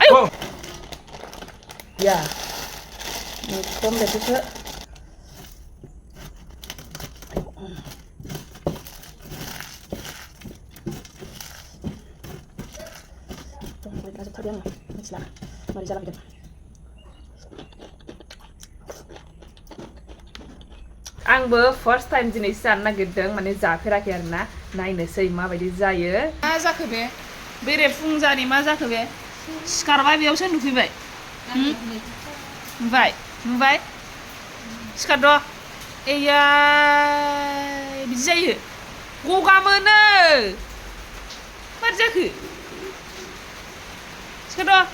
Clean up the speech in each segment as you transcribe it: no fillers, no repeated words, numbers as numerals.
Ayo. Ya. Kom deh tuh. Tuh, kita kasih tahu dia nggak? Silakan. Mari jalan kita. आंबो first time दिनैसो जानो नागिरदों माने जाफेराखै आरोना नायनोसै माबायदि जायो मा जाखो बे बेरे फुंजानि मा जाखो बे सिखारबाय बेयावसो नुफैबाय नुबाय सिखारद' एया बिदि जायो गगा मोनो मारै जाखो सिखारद'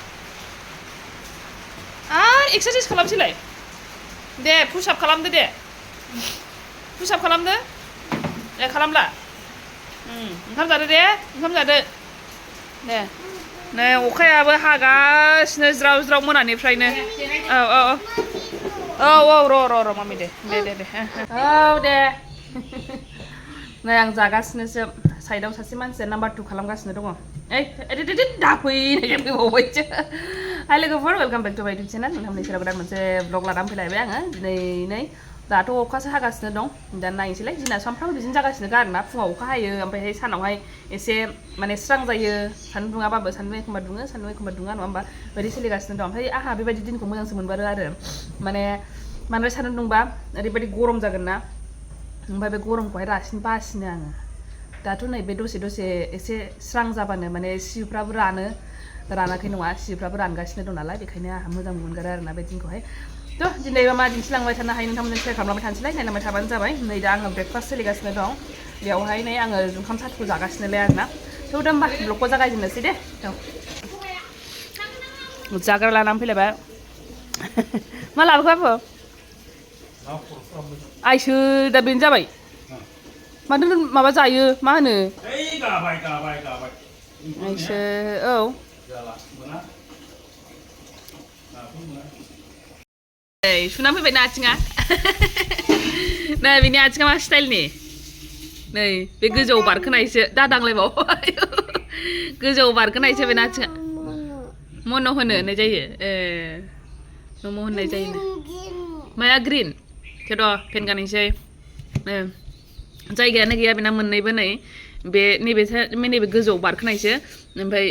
आरो एक्सारसाइस खालामसैलाय दे पुशआप खालामदो दे पुशआप खालामदो दे खालामला ओंखाम जादो दे ओंखाम जादो दे नै अखायाबो हागासिनो ज्राव ज्राव मोनानिफ्रायनो औ र' मामि दे औ दे नै आं जागासिनोसो साइडआव सासे मानसिया नाम्बार 2 खालामगासिनो दङ ओइ दाफैनाय फैबावबायसो हाय लोगोफोर वेलकाम बेक टु माय इउटिउब चेनेल नोंथांमोननि सेराव गोदान मोनसे ब्लग लानानै फैलायबाय आङो दिनै दाथ' अखासो हागासिनो दं दा नायनोसैलाय जोंना सानफ्रामबो बिदिनो जागासिनो आरोना फुङाव अखा हायो ओमफ्राय सानावहाय एसे माने स्रां जायो सान्दुं दुङाबाबो सान्दुं एखमबा दुङा नङा होमबा बिदि सोलिगासिनो दं ओमफ्राय आहा बेबायदि दिनखौ मोजांसो मोनबारो आरो माने बांद्राय सान्दुं दुंबा ओरैबायदि गरम जागोन ना ओमफ्राय बे गरमखौहाय बासिनो आङो दाथ' नैबे दसे एसे स्रां जाबानो माने सिफ्राबो रानाखै नङा सिफ्राबो रानगासिनो दं नालाय बेखायनो आहा मोजां मोनगारो आरोना बे दिनखौहाय थ' दिनैबा मा दिन्थिलांबाय थानो हायो नोंथांमोनजों शेयार खालामलांबाय थानोसैलाय नायलांबाय थाबानो जाबाय नै दा आङो ब्रेकफास्ट सोलिगासिनो दं बेयावहाय नै आङो जुखाम साथखौ जागासिनोलाय आरोना थ' दा होमबा ब्लगखौ जागायजेननोसै दे जाग्रा लानानै फैलायबाय मा लाबोखो आइसो दा बेनो जाबाय माथो माबा जायो मा होनो आइसो औ सुना फैबाय ना आथिङा नै बिनि आथिङा मा स्टाइलनि नै बे गोजौआव बारखोनायसो दादांलायबाव गोजौआव बारखोनायसो बेना आथिङा मन' होननाय जायो मम' होननाय जायो माया ग्रिन थ' पेन गाननोसै जायगायानो गैया बेना मोननैबो नै बे नैबे गोजौआव बारखोनायसो ओमफ्राय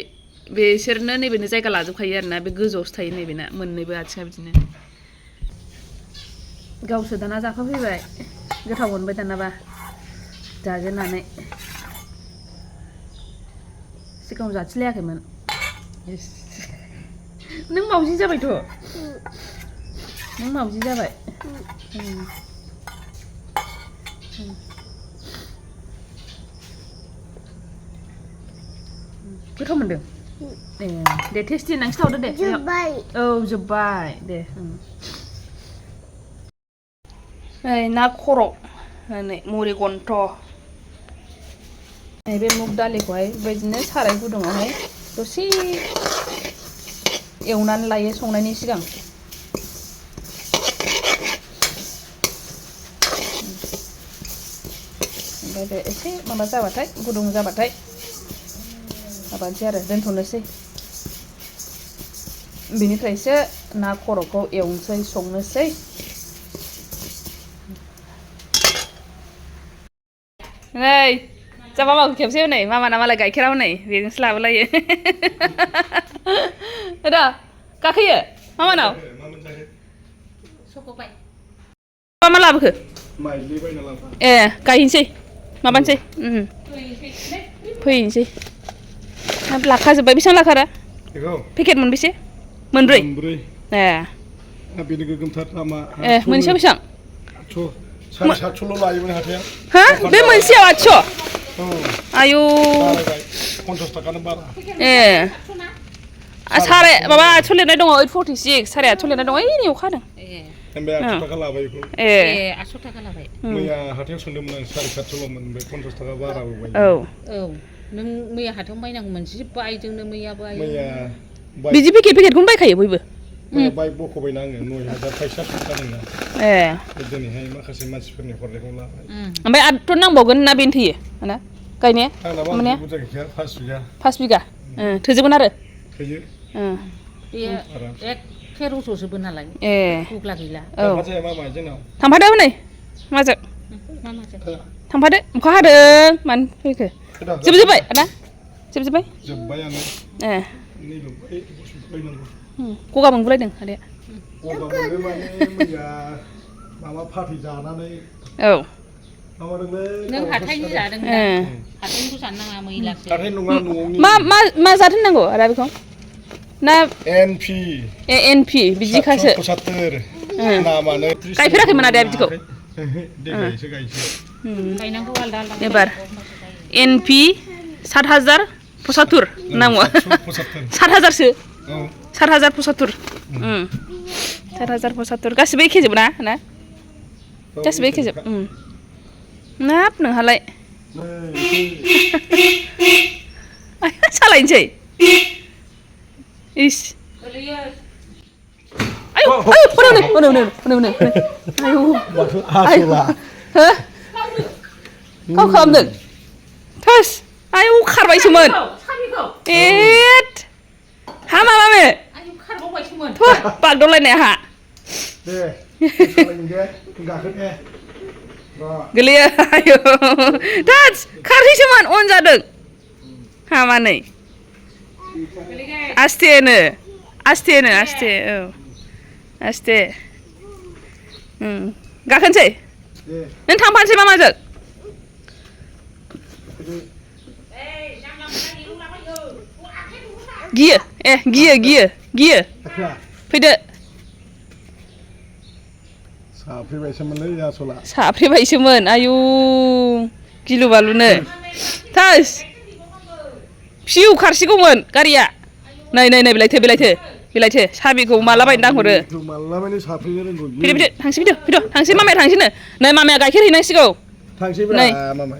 बेसोरनो नैबेनो जायगा लाजोबखायो आरोना बे गोजौआवसो थायो नैबेना मोननैबो आथिङा बिदिनो गावसो दाना जाफैबाय गोथाव मोनबाय दानाबा जाजेननानै सिगाङाव जाथिलायाखैमोन नों मावजि जाबायथ' नों मावजि जाबाय गोथाव मोनदों दे टेस्टि होननानै खिथाहरदो दे औ जोब्बाय दे ना खर' नै मुरि गन्थ' बे मुग दालिखौहाय बेबायदिनो साराय गुदुङावहाय दसे एवनानै लायो संनायनि सिगां ओमफ्राय बे एसे माबा जाबाथाय गुदुं जाबाथाय माबानोसै आरो दोनथ'नोसै बेनिफ्रायसो ना खर'खौ एवनोसै संनोसै नै जा मामाखौ खेबसे हनै मामाना मालाय गाइखेरा हनै बेजोंसो लाबोलायो दा गाखोयो मामानाव मा लाबोखो ए गायनोसै माबानोसै फैनोसै लाखाजोब्बाय बेसेबां लाखारा पेकेट मोनबेसे मोनब्रै ए मोनसेयाव बेसेबां 750 लायोमोन हाथाया हा बे मोनसेयाव 800 आयौ 50 थाखानो बारा ए सारे माबा 800 लिरनाय दङ 846 सारे 800 लिरनाय दङ ओइ नै अखा हादों ओमफ्राय 800 थाखा लाबाय बेखौ ए 800 थाखा लाबाय मैया हाथायाव सोंदोंमोन आं 750 मोन ओमफ्राय 50 थाखा बाराबो बाय औ नों मैया हाथायाव बायनांगौमोन जि बायदोंनो मैया बिदि पेकेटखौनो बायखायो बयबो बाय बख'बायना आङो 9000 फैसा थांखादोंना ए दिनैहाय माखासे मानसिफोरनि हरनायखौ लाबाय ओमफ्राय 8 नांबावगोन ना बेनो थैयो ना गायनाया माने 5 बिगा थोजोबगोन आरो थैयो बेयो एखे रज'जोबो नालाय गुग्ला गैला थांफासै मामा जोंनाव थांफादो हनै माजों थांफादो अखा हादों मानो फैखो जोबजोब्बाय आदा जोबजोब्बाय जोब्बायानो गगा मोनगुलायदों आदाया गगा मोनो माने मैया माबा फाथै जानानै नों हाथायनि जादों हाथायनिखौ जानो नाङा मैलासो हाथाय नङा न'आवनि मा जाथोननांगौ आदा बेखौ ना एनपि बिदिखासो 75 नामानो गायफेराखैमोन आदाया बिदिखौ देग्लायसो गायसै गायनांगौ आलदा आलदा एबार एनपि 7075 नांगौ 7000सो 7075 7075 गासिबो एखेजोब ना गासिबो एखेजोब नाब नोंहालाय सालायनोसै इस आयौ गाव खालामदों थोस आयौ खारबायसोमोन एट हा मामामे बागदावलायनाय हा गोलैयो आयौ थोस खारहैसोमोन अन जादों हामानै आस्थे औ आस्थे गाखोनोसै नों थांफानोसै मामाजों गियो फैदो साफ्रेबायसोमोन आयु गिलु बालुनो थोस फिउ खारसिगौमोन गारिया नै बेलायथो साबिखौ माला बायनो दांहरो फैदो थांसै मामाया थांसैनो नै मामाया गाइखेर हैनांसिगौ नै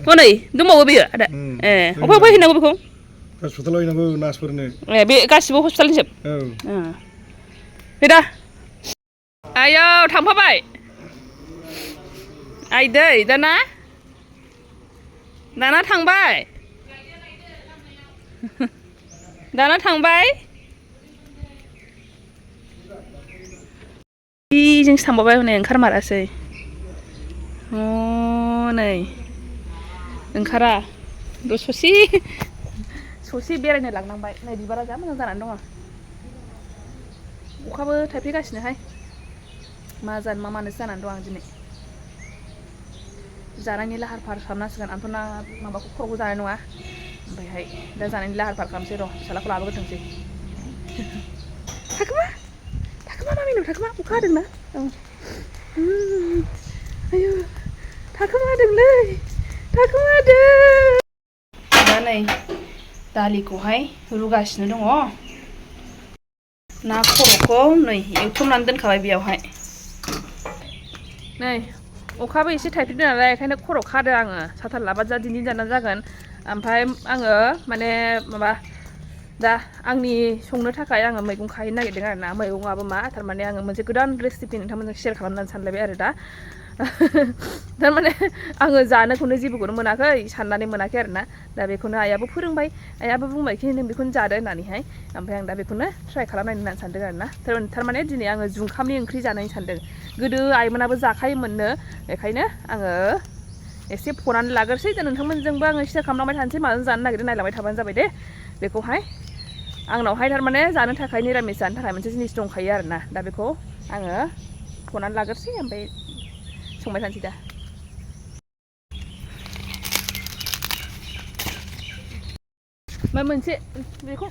हनै दंबावो बेयो आदा अबे हैनांगौ बेखौ हस्पिटालाव हैनांगौ नार्सफोरनो बे गासिबो हस्पिटालनि जोब फैदा आयौ थांफाबाय आइदै दाना थांबाय जोंसो थांबावबाय हनै ओंखारमारासै नै ओंखारा ससे बेरायनो लांनांबाय नै बिबारा जा मोजां जानानै दङ अखाबो थाइफ्रिगासिनोहाय मा जानो मा मानोसो जानानै दं आं दिनै जानायनि लाहार फाहार खालामनांसिगोन आंथ' ना माबाखौ खर'खौ जानाय नङा ओमफ्रायहाय दा जानायनि लाहार फाहार खालामसै र' फिसालाखौ लाबोग्रोथोंसै थाखोमा मामिनाव थाखोमा अखा हादोंना आयौ थाखोमादोंलै दा नै दालिखौहाय रुगासिनो दङ ना खर'खौ नै एवथ्रमनानै दोनखाबाय बेयावहाय नै अखाबो एसे थाइफ्रिदों नालाय ओंखायनो खर' खादों आङो साथा लाबा जा दिनै जाना जागोन ओमफ्राय आङो माने माबा दा आंनि संनो थाखाय आङो मैगं खाहैनो नागिरदों आरो ना मैगङाबो मा थारमाने आङो मोनसे गोदान रेसिपि नोंथांमोनजों शेयार खालामनानै सानलायबाय आरो दा थारमाने आङो जानोखौनो जेबोखौनो मोनाखै साननानै मोनाखै आरो ना दा बेखौनो आइयाबो फोरोंबाय आइयाबो बुंबाय कि नों बेखौनो जादो होननानैहाय ओमफ्राय आं दा बेखौनो ट्राइ खालामनायनो होननानै सानदों आरो ना थारमाने दिनै आङो जुखामनि ओंख्रि जानायनि सानदों गोदो आइमोनाबो जाखायोमोननो बेखायनो आङो एसे फनानै लाग्रोसै दा नोंथांमोनजोंबो आङो शेयार खालामलांबाय थानोसै माजों जानो नागिरदों नायलांबाय थाबानो जाबाय दे बेखौहाय आंनावहाय थारमाने जानो थाखाय निरामिस जानो थाखाय मोनसे जिनिस दंखायो आरो ना दा बेखौ आङो फनानै लाग्रोसै ओमफ्राय संबाय थानोसै दा मा मोनसे बेखौ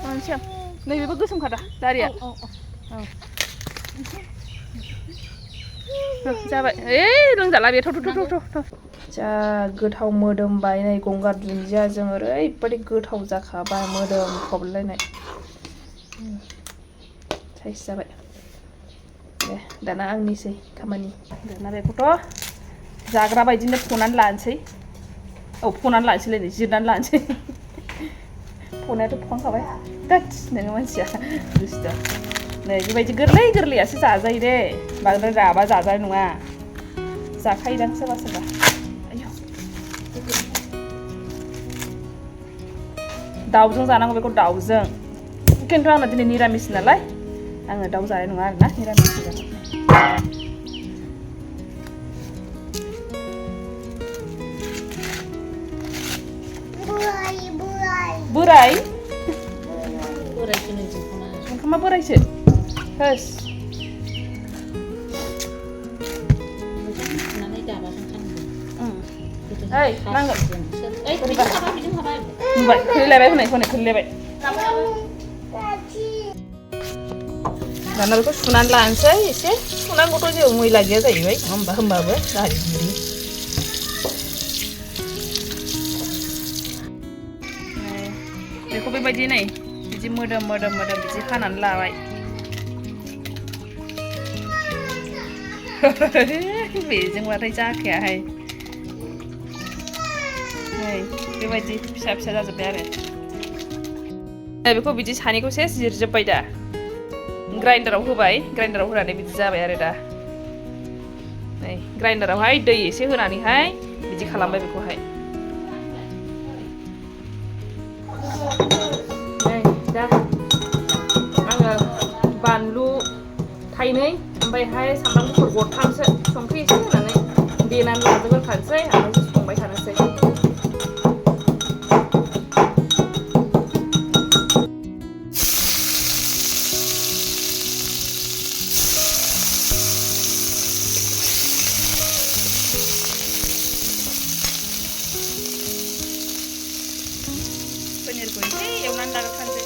मानसि आं नैबेबो गोसोमखादा दारिया जाबाय लोंजाला बे थ' जा गोथाव मोदोमबाय नै गंगार दुन्दियाजों ओरैबायदि गोथाव जाखाबाय मोदोम खबलायनाय साइस जाबाय दे दाना आंनिसै खामानि दाना बेखौथ' जाग्रा बायदिनो फनानै लानोसै फनानै लानोसैलाय नै जिरनानै लानोसै फनायाथ' फखांखाबाय दाट नोङो मानसिया दुस्थ' नै बेबायदि गोरलैयासो जाजायो दे बांद्राय राबा जाजानाय नङा जाखायोदां सोरबा आयौ दाउजों जानांगौ बेखौ दाउजों खिन्थु आंना दिनै निरामिस नालाय आङो दाउ जानाय नङा आरोना निरामिस जागोन बोराय बोरायसो नोंजों खोमा ओंखामा बोरायसो होस सुनानै दाबाजों खानांगौ ओइ नांगोन ओइ बिजों हाबा नुबाय खोलैलायबाय होननायखौनो खोलैलायबाय दाना बेखौ सुनानै लानोसै एसे सुनांगौथ' जेबो मैला गैया जाहैबाय होमबाबो जाहाथे गुरै बेखौ बेबायदि नै बिदि मोदोम बिदि हानानै लाबाय बेजोंबाथाय जाखायाहाय नै बेबायदि फिसा जाजोब्बाय आरो बेखौ बिदि सानैखौ सेस जिरजोब्बाय दा ग्राइन्डाराव होबाय ग्राइन्डाराव होनानै बिदि जाबाय आरो दा नै ग्राइन्डारावहाय दै एसे होनानैहाय बिदि खालामबाय बेखौहाय नै दा आङो बानलु थाइनै ओमफ्रायहाय सामब्राम गुफुर गरथामसो संख्रि एसे होनानै देनानै लाजोबग्रोखानोसै ओमफ्रायसो संबाय थानोसै पनिरखौ एसे एवनानै लाग्रोखानोसै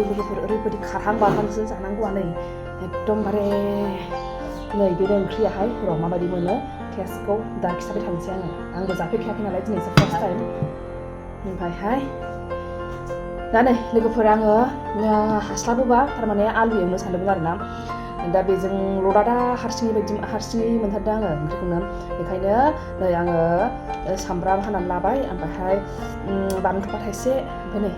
लोगोफोर ओरैबायदि खारहां बारहांसो जानांगौआ नै एकदमबारे नै बे ओंख्रियाहाय र' माबायदि मोनो टेस्टखौ दा खिथाबाय थानोसै आंबो जाफेरखायाखै नालाय दिनैसो फार्स्ट टाइम ओमफ्रायहाय दा नै लोगोफोर आङो हास्लाबोबा थारमाने आलु एवनो सानदोंमोन आरोना दा बेजोंल' दा हारसिङै मोनथारदों आङो ओंख्रिखौनो बेखायनो नै आङो सामब्राम हानानै लाबाय ओमफ्रायहाय बानलु थफा थाइसे ओमफ्राय नै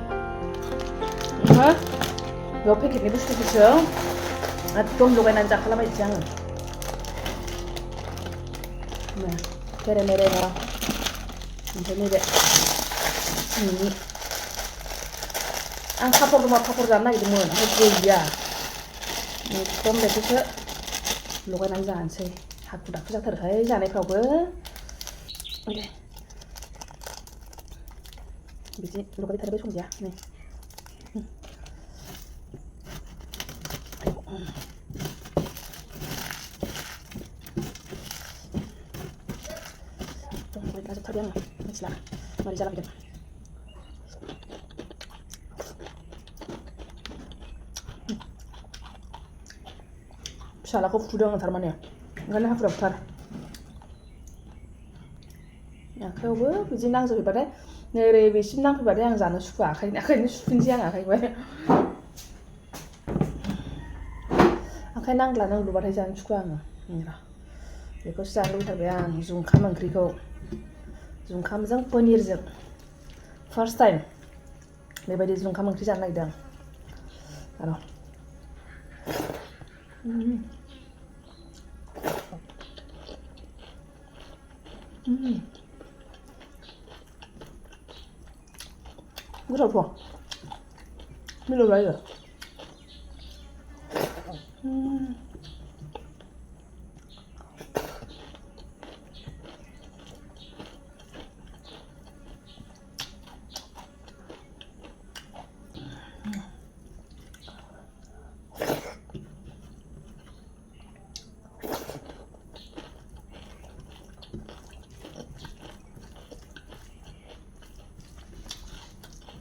बेयाव पेकेटनि बुस्थुफोरजों एकदम लगायनानै जाखालाबायनोसै आङो मेरे मेरे ना ओमफ्राय नैबे आं पापर दंबा पापर जानो नागिरदोंमोन ओमफ्राय गैया एकदम बेखौसो लगायनानै जानोसै हाखु दाखु जाथारोहाय जानायफ्रावबो बिदि लगायबाय थारबाय संजाया नै लाजोबथारबाय आङो मिथिला मारै जालांदों फिसालाखौ फुदों आं थारमाने ओंखायनो हाखु दाखुथार आखाइयावबो बिदि नांजोबहैबाथाय ओरै बेसिम नांफैबाथाय आं जानो सुखुवा आखाइनो सुफिनसै आं आखाइखौहाय आखाइ नांला नांलुबाथाय जानो सुखुवा आङो बेखौसो जानो लुबैथारबाय आं जुंखाम ओंख्रिखौ जुंखामजों पनिरजों फार्स्ट टाइम बेबायदि जुंखाम ओंख्रि जानो नागिरदों आरो गोथावथ' मिलौलायो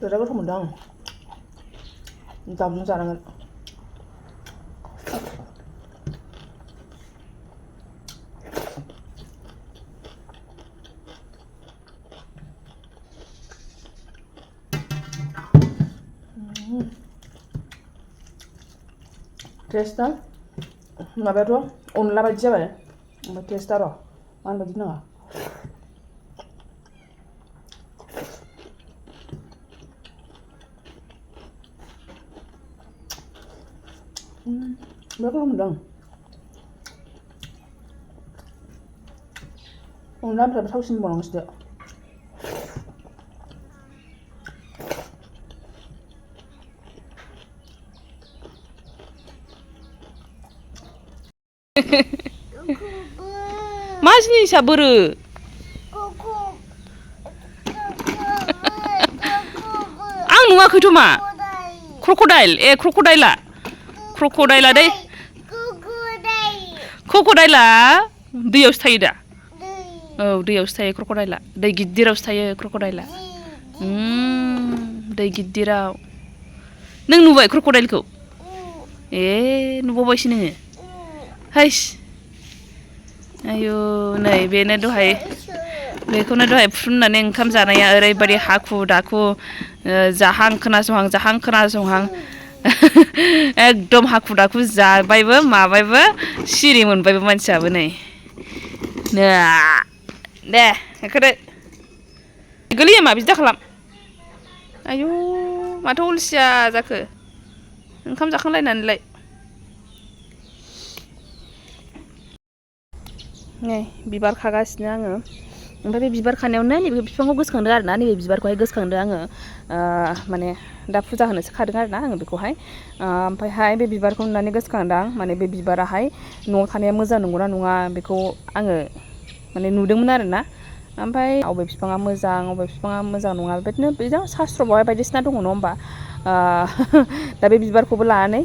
बिराद गोथाव मोनदों आं दाउजों जानांगोन टेस्टआ माबायाथ' अनला बायदि जाबाय ओमफ्राय टेस्टआ र' मानो बायदि नाङा बिराद गोथाव मोनदों अनलाफ्राबो थावसिन बावनांगौसो मा जिनिसा बोरो आं नुवाखैथ' मा क्रक'डाइल क्रक'डाइला दै क्रक'डाइला दैयावसो थायो दा औ दैयावसो थायो क्रक'डाइला दै गिदिरावसो थायो क्रक'डाइला दै गिदिराव नों नुबाय क्रक'डाइलखौ ए नुबावबायसो नोङो हाइस आयु नै बेनो दहाय बेखौनो दहाय फुननानै ओंखाम जानाया ओरैबायदि हाखु दाखु जाहां खोनासंहां एकदम हाखु दाखु जाबायबो माबायबो सिरि मोनबायबो मानसियाबो नै दे ओंखारदो गोलैयो मा बिदि दाखालाम आयु माथो अलसिया जाखो ओंखाम जाखांलायनानैलाय नै बिबार खागासिनो आङो ओमफ्राय बे बिबार खानायावनो नैबे बिफांखौ गोसोखांदों आरोना नैबे बिबारखौहाय गोसोखांदों आङो माने दा फुजा होनोसो खादों आरोना आङो बेखौहाय ओमफ्रायहाय बे बिबारखौ नुनानै गोसोखांदों आं माने बे बिबाराहाय न'आव थानाया मोजां नंगौना नङा बेखौ आङो माने नुदोंमोन आरोना ओमफ्राय अबे बिफाङा मोजां नङा बेबायदिनो बिदिनो शास्त्रआवहाय बायदिसिना दङ नङा होमबा दा बे बिबारखौबो लानानै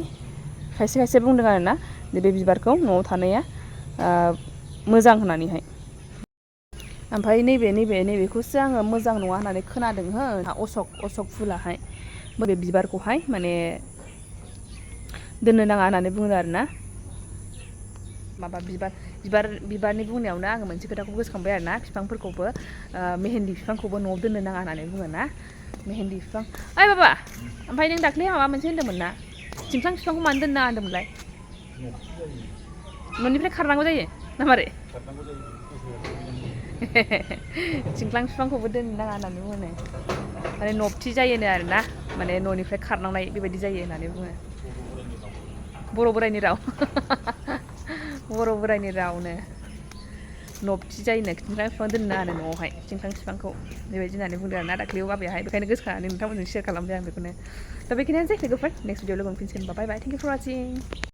खायसे बुंदों आरोना बे बिबारखौ न'आव थानाया मोजां होननानैहाय ओमफ्राय नैबेखौसो आङो मोजां नङा होननानै खोनादों हो अशक फुलाहाय बे बिबारखौहाय माने दोननो नाङा होननानै बुङो आरोना माबा बिबारनि बुंनायावनो आङो मोनसे खोथाखौ गोसोखांबाय आरोना बिफांफोरखौबो मेहेन्दी बिफांखौबो न'आव दोननो नाङा होननानै बुङो ना मेहेन्दी बिफां ओइ बाबा ओमफ्राय नों दाख्लै माबा मोनसे होन्दोंमोन ना थिंख्लां बिफांखौ मानो दोननो नाङा होन्दोंमोनलाय न'निफ्राय खारनांगौ जायो ना मारै थिंख्लां बिफांखौबो दोननो नाङा होननानै बुङो माने नबथि जायोनो आरोना माने न'निफ्राय खारनांनाय बेबायदि जायो होननानै बुङो बर' बोराइनि रावनो नबथि जायोनो थिंख्लां बिफां दोननो नाङानो न'आवहाय थिंख्लां बिफांखौ बेबायदि होननानै बुंदों आरोना दाख्लैयाव बाबायाहाय बेखायनो गोसोखांनानै नोंथांमोनजों शेयार खालामदों आं बेखौनो दा बेखिनियानो लोगोफोर नेक्स्ट भिडिअ लोगो मोनफिनसिगोन बाय थेंक इउ फर वाचिं